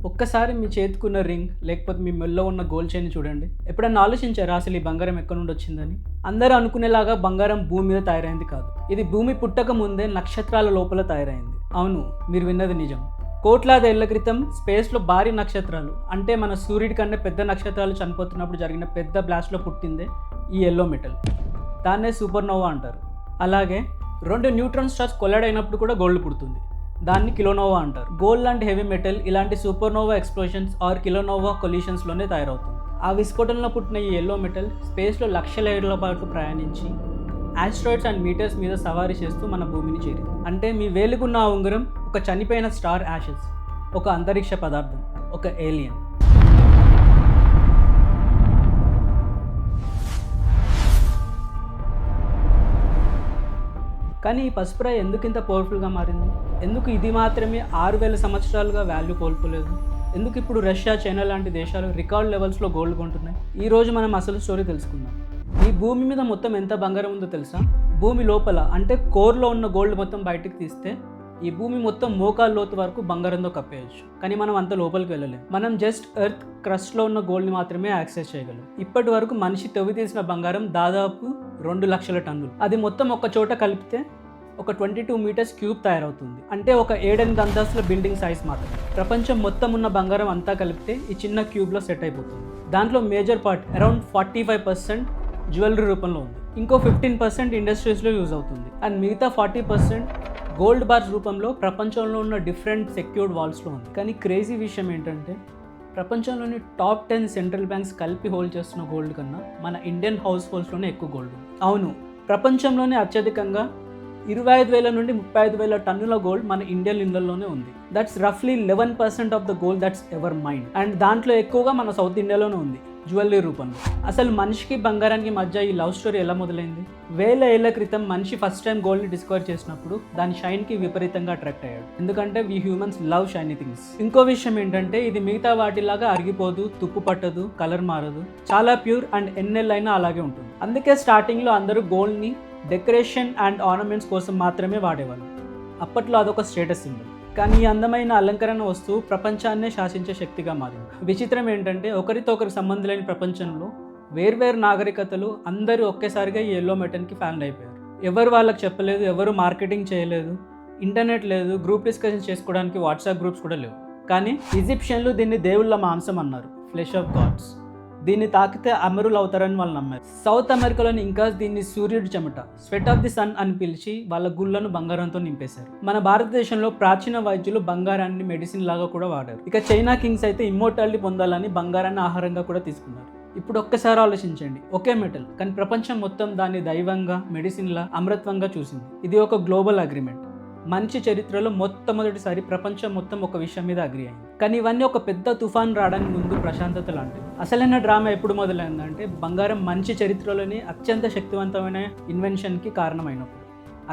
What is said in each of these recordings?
ఒక్కసారి మీ చేతికున్న రింగ్ లేకపోతే మీ మెల్లో ఉన్న గోల్డ్ చైన్ చూడండి. ఎప్పుడన్నా ఆలోచించారా అసలు ఈ బంగారం ఎక్కడి నుండి వచ్చిందని? అందరూ అనుకునేలాగా బంగారం భూమి మీద తయారైంది కాదు. ఇది భూమి పుట్టక ముందే నక్షత్రాల లోపల తయారైంది. అవును, మీరు విన్నది నిజం. కోట్లాది ఏళ్ల క్రితం స్పేస్లో భారీ నక్షత్రాలు, అంటే మన సూర్యుడి కన్నా పెద్ద నక్షత్రాలు చనిపోతున్నప్పుడు జరిగిన పెద్ద బ్లాస్ట్లో పుట్టిందే ఈ ఎల్లో మెటల్. దాన్నే సూపర్నోవా అంటారు. అలాగే 2 న్యూట్రాన్ స్టార్స్ కొలైడ్ అయినప్పుడు కూడా గోల్డ్ పుడుతుంది. దాన్ని కిలోనోవా అంటారు. గోల్డ్ లాంటి హెవీ మెటల్ ఇలాంటి సూపర్నోవా ఎక్స్ప్లోషన్స్ ఆర్ కిలోనోవా కొలిషన్స్లోనే తయారవుతుంది. ఆ విస్ఫోటనలో పుట్టిన ఈ ఎల్లో మెటల్ స్పేస్లో లక్షల ఏళ్ల పాటు ప్రయాణించి ఆస్ట్రాయిడ్స్ అండ్ మీటర్స్ మీద సవారీ చేస్తూ మన భూమిని చేరింది. అంటే మీ వేలుకున్న ఆ ఉంగరం ఒక చనిపోయిన స్టార్ యాషెస్, ఒక అంతరిక్ష పదార్థం, ఒక ఏలియన్. కానీ ఈ పసుపురాయి ఎందుకు ఇంత పవర్ఫుల్గా మారింది? ఎందుకు ఇది మాత్రమే 6000 సంవత్సరాలుగా వాల్యూ కోల్పోలేదు? ఎందుకు ఇప్పుడు రష్యా, చైనా లాంటి దేశాలు రికార్డ్ లెవెల్స్లో గోల్డ్ కొంటున్నాయి? ఈరోజు మనం అసలు స్టోరీ తెలుసుకుందాం. ఈ భూమి మీద మొత్తం ఎంత బంగారం ఉందో తెలుసా? భూమి లోపల అంటే కోర్లో ఉన్న గోల్డ్ మొత్తం బయటకు తీస్తే ఈ భూమి మొత్తం మోకాళ్ళ లోతు వరకు బంగారంతో కప్పేయచ్చు. కానీ మనం అంత లోపలికి వెళ్ళలేం. మనం జస్ట్ ఎర్త్ క్రస్ట్లో ఉన్న గోల్డ్ని మాత్రమే యాక్సెస్ చేయగలం. ఇప్పటి వరకు మనిషి తవ్వి తీసిన బంగారం దాదాపు 2 లక్షల టన్నులు. అది మొత్తం ఒక చోట కలిపితే ఒక 22 మీటర్స్ క్యూబ్ తయారవుతుంది. అంటే ఒక 7-8 అంతస్తుల బిల్డింగ్ సైజ్ మాత్రమే. ప్రపంచం మొత్తం ఉన్న బంగారం అంతా కలిపితే ఈ చిన్న క్యూబ్లో సెట్ అయిపోతుంది. దాంట్లో మేజర్ పార్ట్ అరౌండ్ 45% జ్యువెలరీ రూపంలో ఉంది. ఇంకో 15% ఇండస్ట్రీస్లో యూజ్ అవుతుంది. అండ్ మిగతా 40% గోల్డ్ బార్స్ రూపంలో ప్రపంచంలో ఉన్న డిఫరెంట్ సెక్యూర్డ్ వాల్స్లో ఉంది. కానీ క్రేజీ విషయం ఏంటంటే ప్రపంచంలోని టాప్ 10 సెంట్రల్ బ్యాంక్స్ కలిపి హోల్డ్ చేస్తున్న గోల్డ్ కన్నా మన ఇండియన్ హౌస్ హోల్డ్స్లోనే ఎక్కువ గోల్డ్ ఉంది. అవును, ప్రపంచంలోనే అత్యధికంగా 25,000 నుండి 35,000 టన్నుల గోల్డ్ మన ఇండియన్ ఇళ్లలోనే ఉంది. దట్స్ రఫ్లీ 11% of the gold that's ever mined. And దాంట్లో ఎక్కువగా మన సౌత్ ఇండియాలోనే ఉంది, జ్యువెలరీ రూపంలో. అసలు మనిషికి బంగారానికి మధ్య ఈ లవ్ స్టోరీ ఎలా మొదలైంది? 1000 ఏళ్ల క్రితం మనిషి ఫస్ట్ టైం గోల్డ్ని డిస్కవర్ చేసినప్పుడు దాని షైన్కి విపరీతంగా అట్రాక్ట్ అయ్యాడు. ఎందుకంటే we humans love shiny things. ఇంకో విషయం ఏంటంటే ఇది మిగతా వాటిలాగా అరిగిపోదు, తుప్పు పట్టదు, కలర్ మారదు, చాలా ప్యూర్ అండ్ ఎన్నెళ్ళైనా అలాగే ఉంటుంది. అందుకే స్టార్టింగ్లో అందరూ గోల్డ్ని డెకరేషన్ అండ్ ఆర్నమెంట్స్ కోసం మాత్రమే వాడేవాళ్ళు. అప్పట్లో అదొక స్టేటస్ సింబల్. కానీ ఈ అందమైన అలంకరణ వస్తువు ప్రపంచాన్నే శాసించే శక్తిగా మారింది. విచిత్రం ఏంటంటే ఒకరితో ఒకరికి సంబంధం లేని ప్రపంచంలో వేర్వేరు నాగరికతలు అందరూ ఒకేసారిగా ఈ ఎల్లో మెటల్కి ఫ్యాన్ అయిపోయారు. ఎవరు వాళ్ళకి చెప్పలేదు, ఎవరు మార్కెటింగ్ చేయలేదు, ఇంటర్నెట్ లేదు, గ్రూప్ డిస్కషన్ చేసుకోవడానికి వాట్సాప్ గ్రూప్స్ కూడా లేవు. కానీ ఈజిప్షియన్లు దీన్ని దేవుళ్ళ మాంసం అన్నారు, ఫ్లెష్ ఆఫ్ గాడ్స్. దీన్ని తాకితే అమరులు అవుతారని వాళ్ళు నమ్మారు. సౌత్ అమెరికాలోని ఇంకా దీన్ని సూర్యుడి చెమట, స్వెట్ ఆఫ్ ది సన్ అని పిలిచి వాళ్ళ గుళ్ళను బంగారంతో నింపేశారు. మన భారతదేశంలో ప్రాచీన వైద్యులు బంగారాన్ని మెడిసిన్ లాగా కూడా వాడారు. ఇక చైనా కింగ్స్ అయితే ఇమ్మోర్టాలిటీ పొందాలని బంగారాన్ని ఆహారంగా కూడా తీసుకున్నారు. ఇప్పుడు ఒక్కసారి ఆలోచించండి, ఒకే మెటల్ కానీ ప్రపంచం మొత్తం దాన్ని దైవంగా, మెడిసిన్లా, అమృత్వంగా చూసింది. ఇది ఒక గ్లోబల్ అగ్రిమెంట్. మంచి చరిత్రలో మొట్టమొదటిసారి ప్రపంచం మొత్తం ఒక విషయం మీద అగ్రి అయింది. కానీ ఇవన్నీ ఒక పెద్ద తుఫాన్ రావడానికి ముందు ప్రశాంతత లాంటివి. అసలైన డ్రామా ఎప్పుడు మొదలైందంటే బంగారం మంచి చరిత్రలోని అత్యంత శక్తివంతమైన ఇన్వెన్షన్కి కారణమైనప్పుడు.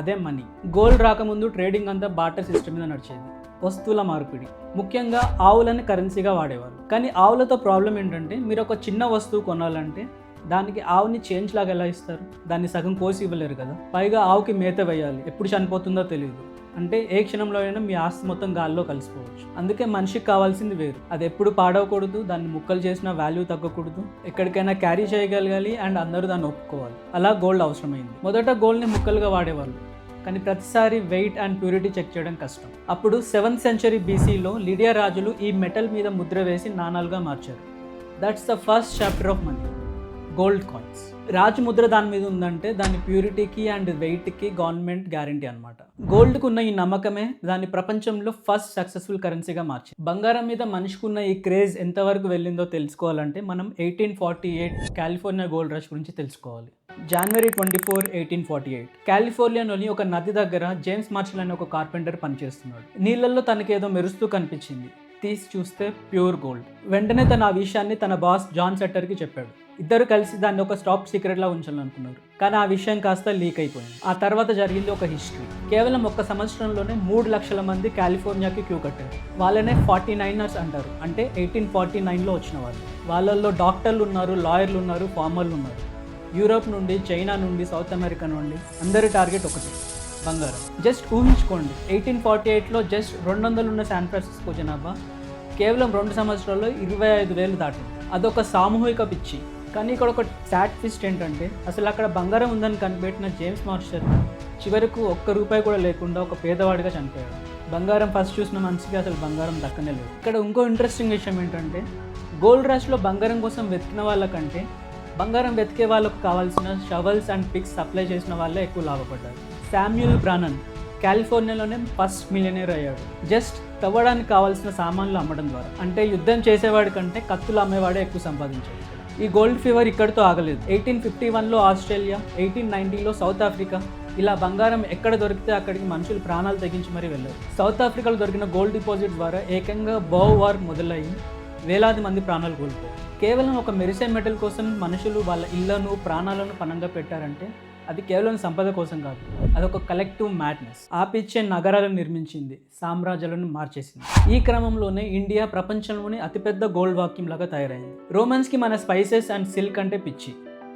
అదే మనీ. గోల్డ్ రాకముందు ట్రేడింగ్ అంతా బార్టర్ సిస్టమ్ మీద నడిచేది. వస్తువుల మార్పిడి, ముఖ్యంగా ఆవులని కరెన్సీగా వాడేవారు. కానీ ఆవులతో ప్రాబ్లం ఏంటంటే మీరు ఒక చిన్న వస్తువు కొనాలంటే దానికి ఆవుని చేంజ్ లాగా ఎలా ఇస్తారు? దాన్ని సగం కోసి ఇవ్వలేరు కదా. పైగా ఆవుకి మేత వేయాలి, ఎప్పుడు చనిపోతుందో తెలియదు. అంటే ఏ క్షణంలో అయినా మీ ఆస్తి మొత్తం గాల్లో కలిసిపోవచ్చు. అందుకే మనిషికి కావాల్సింది వేరు. అది ఎప్పుడు పాడవకూడదు, దాన్ని ముక్కలు చేసిన వాల్యూ తగ్గకూడదు, ఎక్కడికైనా క్యారీ చేయగలగాలి అండ్ అందరూ దాన్ని ఒప్పుకోవాలి. అలా గోల్డ్ అవసరమైంది. మొదట గోల్డ్ని ముక్కలుగా వాడేవాళ్ళు, కానీ ప్రతిసారి వెయిట్ అండ్ ప్యూరిటీ చెక్ చేయడం కష్టం. అప్పుడు 7th century BCలో లిడియా రాజులు ఈ మెటల్ మీద ముద్ర వేసి నాణాలుగా మార్చారు. That's the first chapter of money, gold coins. రాజు ముద్ర దాని మీద ఉందంటే దాని ప్యూరిటీకి అండ్ వెయిట్కి గవర్నమెంట్ గ్యారంటీ అనమాట. గోల్డ్కు ఉన్న ఈ నమ్మకమే దాన్ని ప్రపంచంలో ఫస్ట్ సక్సెస్ఫుల్ కరెన్సీగా మార్చింది. బంగారం మీద మనిషికున్న ఈ క్రేజ్ ఎంతవరకు వెళ్ళిందో తెలుసుకోవాలంటే మనం 1848 కాలిఫోర్నియా గోల్డ్ రష్ గురించి తెలుసుకోవాలి. January 24, 1848 కాలిఫోర్నియాలోని ఒక నది దగ్గర జేమ్స్ మార్షల్ అనే ఒక కార్పెంటర్ పనిచేస్తున్నాడు. నీళ్ళల్లో తనకేదో మెరుస్తూ కనిపించింది. తీసి చూస్తే ప్యూర్ గోల్డ్. వెంటనే తన ఆ విషయాన్ని తన బాస్ జాన్ సెట్టర్కి చెప్పాడు. ఇద్దరు కలిసి దాన్ని ఒక టాప్ సీక్రెట్లా ఉంచాలనుకున్నారు. కానీ ఆ విషయం కాస్త లీక్ అయిపోయింది. ఆ తర్వాత జరిగింది ఒక హిస్టరీ. కేవలం 1 సంవత్సరంలోనే 3 లక్షల మంది కాలిఫోర్నియాకి క్యూ కట్టారు. వాళ్ళనే 49ers అంటారు. అంటే 1849లో వచ్చిన వాళ్ళు. వాళ్ళల్లో డాక్టర్లు ఉన్నారు, లాయర్లు ఉన్నారు, ఫార్మర్లు ఉన్నారు. యూరోప్ నుండి, చైనా నుండి, సౌత్ అమెరికా నుండి అందరి టార్గెట్ ఒకటి, బంగారం. జస్ట్ ఊహించుకోండి, 1848లో జస్ట్ 200 ఉన్న శాన్ ఫ్రాన్సిస్కో జనాభా కేవలం 2 సంవత్సరాల్లో 25,000 దాటింది. అదొక సామూహిక పిచ్చి. కానీ ఇక్కడ ఒక సాడ్ ట్విస్ట్ ఏంటంటే అసలు అక్కడ బంగారం ఉందని కనిపెట్టిన జేమ్స్ మార్షల్ చివరకు ₹1 కూడా లేకుండా ఒక పేదవాడిగా చనిపోయాడు. బంగారం ఫస్ట్ చూసిన మనిషికి అసలు బంగారం దక్కనే లేదు. ఇక్కడ ఇంకో ఇంట్రెస్టింగ్ విషయం ఏంటంటే గోల్డ్ రష్లో బంగారం కోసం వెతికిన వాళ్ళకంటే బంగారం వెతికే వాళ్ళకు కావాల్సిన షవల్స్ అండ్ పిక్స్ సప్లై చేసిన వాళ్ళే ఎక్కువ లాభపడ్డారు. శామ్యూల్ బ్రానన్ కాలిఫోర్నియాలోనే ఫస్ట్ మిలియనీర్ అయ్యాడు, జస్ట్ తవ్వడానికి కావాల్సిన సామాన్లు అమ్మడం ద్వారా. అంటే యుద్ధం చేసేవాడి కంటే కత్తులు అమ్మేవాడే ఎక్కువ సంపాదించాడు. ఈ గోల్డ్ ఫీవర్ ఇక్కడితో ఆగలేదు. 1851లో ఆస్ట్రేలియా, 1890లో సౌత్ ఆఫ్రికా, ఇలా బంగారం ఎక్కడ దొరికితే అక్కడికి మనుషులు ప్రాణాలు తెగించి మరీ వెళ్ళారు. సౌత్ ఆఫ్రికాలో దొరికిన గోల్డ్ డిపాజిట్ ద్వారా ఏకంగా బౌ వార్ మొదలయ్యి వేలాది మంది ప్రాణాలు కోల్పోయారు. కేవలం ఒక మెరిసే మెటల్ కోసం మనుషులు వాళ్ళ ఇళ్లను ప్రాణాలను పణంగా పెట్టారంటే అది కేవలం సంపద కోసం కాదు, అదొక కలెక్టివ్ మ్యాడ్నెస్. ఆ పిచ్చే నగరాలను నిర్మించింది, సామ్రాజ్యాలను మార్చేసింది. ఈ క్రమంలోనే ఇండియా ప్రపంచంలోనే అతిపెద్ద గోల్డ్ వాక్యూమ్ లాగా తయారైంది. రోమన్స్కి మన స్పైసెస్ అండ్ సిల్క్ అంటే పిచ్చి,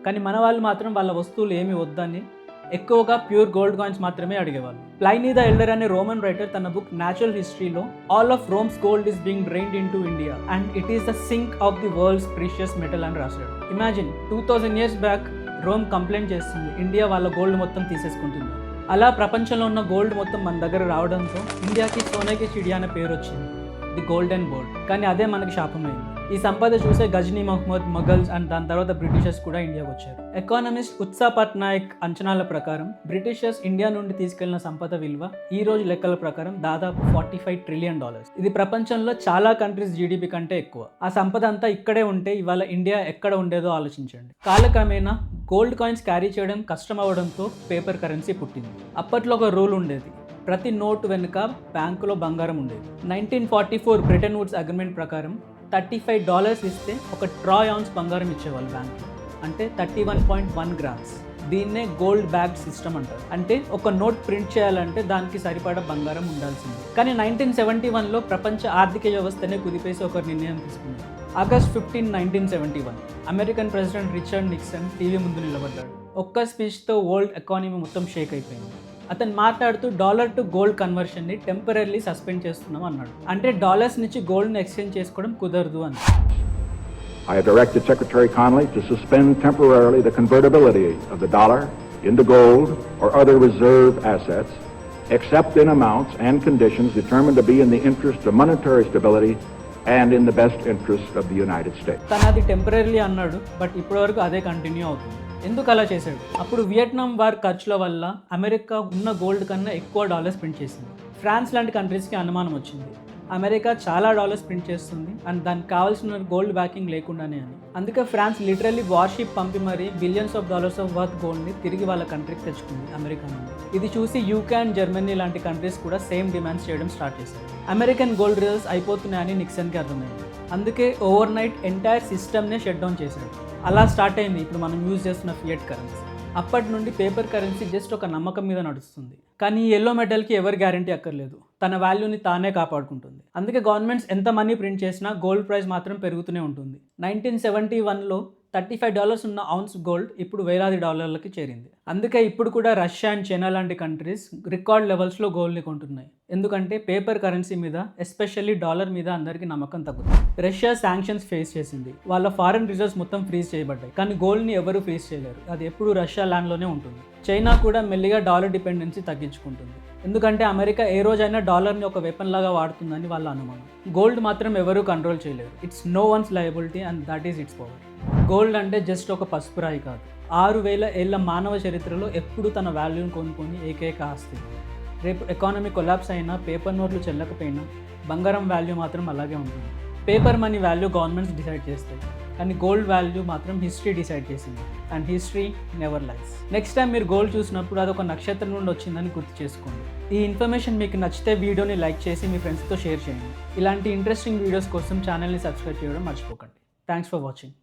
కానీ మన వాళ్ళు మాత్రం వాళ్ళ వస్తువులు ఏమి వద్దని ఎక్కువగా ప్యూర్ గోల్డ్ కాయిన్స్ మాత్రమే అడిగేవాళ్ళు. ప్లైనీ ద ఎల్డర్ అనే రోమన్ రైటర్ తన బుక్ న్యాచురల్ హిస్టరీలో all of Rome's gold is being drained into India and it is the sink of the world's precious metal అని రాశాడు. Imagine 2000 years back Rome complaint చేస్తుంది India వాళ్ళ gold మొత్తం తీసేసుకుంటుంది. అలా ప్రపంచంలో ఉన్న గోల్డ్ మొత్తం మన దగ్గర రావడంతో ఇండియాకి సోనే కి చిడియా అనే పేరు వచ్చింది, ది గోల్డెన్ బోర్డ్. కానీ అదే మనకి శాపమైంది. ఈ సంపద చూసే గజనీ మహమ్మద్, మొఘల్స్ అండ్ దాని తర్వాత బ్రిటిషర్స్ కూడా ఇండియాకి వచ్చారు. ఎకానమిస్ట్ ఉత్సా పట్నాయక్ అంచనాల ప్రకారం బ్రిటిషర్స్ ఇండియా నుండి తీసుకెళ్లిన సంపద విలువ ఈ రోజు లెక్కల ప్రకారం దాదాపు $45 trillion. ఇది ప్రపంచంలో చాలా కంట్రీస్ జీడిపి కంటే ఎక్కువ. ఆ సంపద అంతా ఇక్కడే ఉంటే ఇవాళ ఇండియా ఎక్కడ ఉండేదో ఆలోచించండి. కాలక్రమేణా గోల్డ్ కాయిన్స్ క్యారీ చేయడం కష్టం అవడంతో పేపర్ కరెన్సీ పుట్టింది. అప్పట్లో ఒక రూల్ ఉండేది, ప్రతి నోటు వెనుక బ్యాంకులో బంగారం ఉండేది. 1944 బ్రిటన్ వుడ్స్ అగ్రిమెంట్ ప్రకారం $35 ఇస్తే ఒక ట్రాయ్ ఔన్స్ బంగారం ఇచ్చేవాళ్ళు బ్యాంకులో, అంటే 31.1 grams. దీన్నే గోల్డ్ బ్యాగ్ సిస్టమ్ అంటారు. అంటే ఒక నోట్ ప్రింట్ చేయాలంటే దానికి సరిపడా బంగారం ఉండాల్సింది. కానీ 1971లో ప్రపంచ ఆర్థిక వ్యవస్థనే కుదిపేసి ఒక నిర్ణయం తీసుకున్నారు. August 15, 1971 American president Richard Nixon TV ముందు నిలబడ్డాడు. ఒక్క స్పీచ్తో వరల్డ్ ఎకానమీ మొత్తం షేక్ అయిపోయింది. అతను మాట్లాడుతూ డాలర్ టు గోల్డ్ కన్వర్షన్ని టెంపరరీ సస్పెండ్ చేస్తున్నాం అన్నాడు. అంటే డాలర్స్ నుంచి గోల్డ్ని ఎక్స్చేంజ్ చేసుకోవడం కుదరదు అని. I have directed Secretary Connally to suspend temporarily the convertibility of the dollar into gold or other reserve assets, except in amounts and conditions determined to be in the interest of monetary stability and in the best interest of the United States. తను అది temporary అన్నాడు, but ఇప్పటివరకు అదే continue అవుతుంది. ఎందుకు అలా చేశాడు? అప్పుడు వియట్నాం వార్ ఖర్చుల వల్ల అమెరికా ఉన్న గోల్డ్ కన్నా ఎక్కువ డాలర్స్ ప్రింట్ చేసింది. ఫ్రాన్స్ లాంటి కంట్రీస్కి అనుమానం వచ్చింది, అమెరికా చాలా డాలర్స్ ప్రింట్ చేస్తుంది అండ్ దానికి కావాల్సిన గోల్డ్ బ్యాకింగ్ లేకుండానే అని. అందుకే ఫ్రాన్స్ లిటరల్లీ వార్షిప్ పంపి మరీ billions of dollars of worth గోల్డ్ని తిరిగి వాళ్ళ కంట్రీకి తెచ్చుకుంది అమెరికా నుండి. ఇది చూసి యూకే అండ్ జర్మనీ లాంటి కంట్రీస్ కూడా సేమ్ డిమాండ్స్ చేయడం స్టార్ట్ చేశారు. అమెరికన్ గోల్డ్ రిజర్వ్స్ అయిపోతున్నాయని నిక్సన్కి అర్థమైంది. అందుకే ఓవర్ నైట్ ఎంటైర్ సిస్టమ్నే షట్ డౌన్ చేశాడు. అలా స్టార్ట్ అయింది ఇప్పుడు మనం యూజ్ చేస్తున్న ఫియట్ కరెన్సీ. అప్పటి నుండి పేపర్ కరెన్సీ జస్ట్ ఒక నమ్మకం మీద నడుస్తుంది. కానీ ఈ ఎల్లో మెటల్కి ఎవరు గ్యారంటీ అక్కర్లేదు, తన వాల్యూని తానే కాపాడుకుంటుంది. అందుకే గవర్నమెంట్స్ ఎంత మనీ ప్రింట్ చేసినా గోల్డ్ ప్రైస్ మాత్రం పెరుగుతూనే ఉంటుంది. 1971లో $35 ఉన్న ఔన్స్ గోల్డ్ ఇప్పుడు వేలాది డాలర్లకి చేరింది. అందుకే ఇప్పుడు కూడా రష్యా అండ్ చైనా లాంటి కంట్రీస్ రికార్డ్ లెవెల్స్లో గోల్డ్ని కొంటున్నాయి. ఎందుకంటే పేపర్ కరెన్సీ మీద, ఎస్పెషల్లీ డాలర్ మీద అందరికీ నమ్మకం తగ్గుతుంది. రష్యా శాంక్షన్స్ ఫేస్ చేసింది, వాళ్ళ ఫారెన్ రిజర్వ్స్ మొత్తం ఫ్రీజ్ చేయబడ్డాయి. కానీ గోల్డ్ని ఎవరు ఫ్రీజ్ చేయలేరు, అది ఎప్పుడు రష్యా ల్యాండ్లోనే ఉంటుంది. చైనా కూడా మెల్లిగా డాలర్ డిపెండెన్సీ తగ్గించుకుంటుంది, ఎందుకంటే అమెరికా ఏ రోజైనా డాలర్ని ఒక వెపన్ లాగా వాడుతుందని వాళ్ళ అనుమానం. గోల్డ్ మాత్రం ఎవరూ కంట్రోల్ చేయలేరు. It's no one's liability and that is its power. Gold అంటే జస్ట్ ఒక పసుపురాయి కాదు, 6,000 ఏళ్ల మానవ చరిత్రలో ఎప్పుడు తన వాల్యూని కొనుక్కొని ఏకైక ఆస్తి. రేపు ఎకానమీ కొలాప్స్ అయినా, పేపర్ నోట్లు చెల్లకపోయినా బంగారం వాల్యూ మాత్రం అలాగే ఉంటుంది. Paper money value governments decide చేస్తాయి, కానీ గోల్డ్ వాల్యూ మాత్రం హిస్టరీ డిసైడ్ చేసింది. And history never lies. Next time మీరు గోల్డ్ చూసినప్పుడు అది ఒక నక్షత్రం నుండి వచ్చిందని గుర్తు చేసుకోండి. ఈ ఇన్ఫర్మేషన్ మీకు నచ్చితే వీడియోని లైక్ చేసి మీ ఫ్రెండ్స్తో షేర్ చేయండి. ఇలాంటి ఇంట్రెస్టింగ్ వీడియోస్ కోసం ఛానల్ని సబ్స్క్రైబ్ చేయడం మర్చిపోకండి. Thanks for watching.